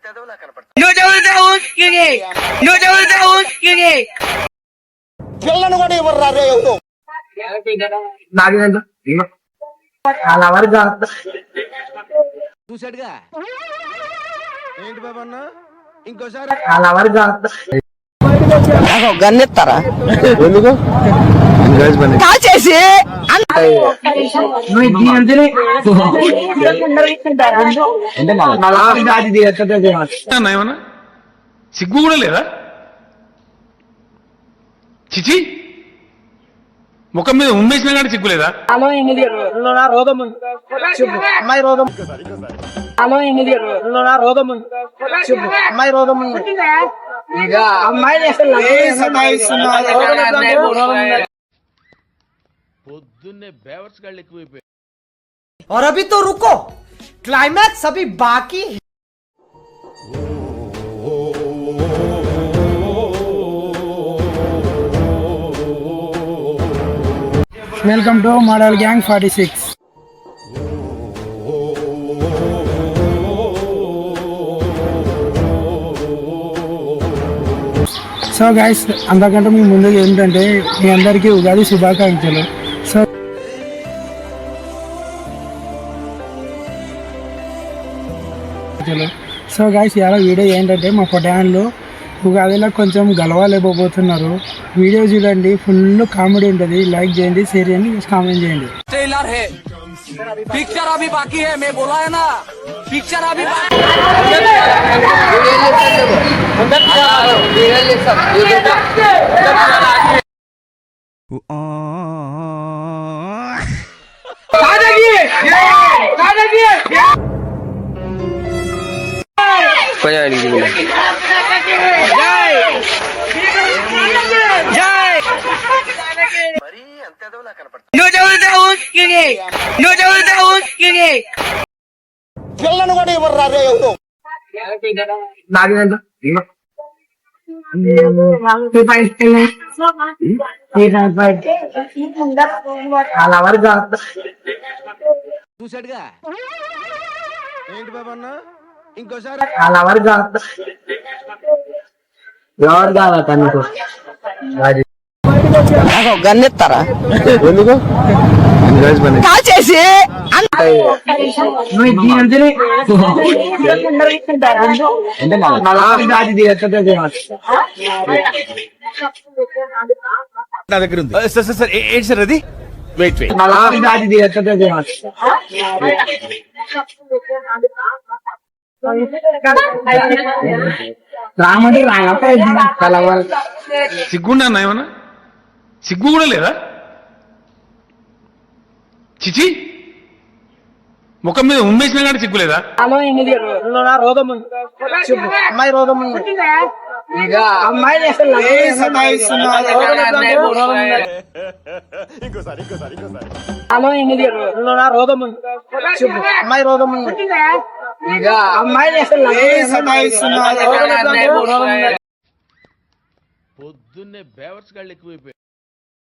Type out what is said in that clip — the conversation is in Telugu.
నువ్వు చదువుతావు పిల్లను కూడా ఇవ్వరు రే ఎవరు చూసాడుగా ఏంటి బాబు అన్న ఇంకోసారి గన్నెత్తారా ఎందుకు కాల్చేసి ఏమన్నా సిగ్గు కూడా లేదా? చిచి ముఖం మీద ఉమ్మేసినా కానీ సిగ్గు లేదా? అమ్మాయి రోగం అమ్మాయి రోగం పొద్దున్నే బేవర్స్ గాళ్ళు ఎక్కువైపోయాయి. और अभी तो रुको, क्लाइमैक्स अभी बाकी है। Welcome to model gang 46. So guys, అంతకంటే మీ ముందుగా ఏంటంటే మీ అందరికీ ఉగాది శుభాకాంక్షలు. సో గైస్, ఇలా వీడియో ఏంటంటే మా పొటాన్లు ఉగాదిలో కొంచెం గలవాలేకపోతున్నారు. వీడియో చూడండి, ఫుల్ కామెడీ ఉంటుంది. లైక్ చేయండి, షేర్ చేయండి, కామెంట్ చేయండి. पिक्चर अभी बाकी है, मैं बोला है ना, पिक्चर अभी నువ్వు చదువుతావు పిల్లను కూడా ఇవ్వరు రే ఎవరు చూసాడుగా ఏంటి బాబు అన్న ఇంకోసారి గన్నెత్తారా ఎందుకు కాల్చేసి నా దగ్గర ఉంది సార్ ఏంటి సార్ అది వెయిట్ రామంటే సిగ్గుండా ఏమన్నా సిగ్గు కూడా లేదా? చిచి ముఖం మీద ఉమ్మేసినా కానీ సిగ్గు లేదా? అమ్మాయి రోగం అమ్మాయి రోగం అమ్మాయి రోగం అమ్మాయి పొద్దున్నే బేవర్స్ గాళ్ళు ఎక్కువైపోయాయి.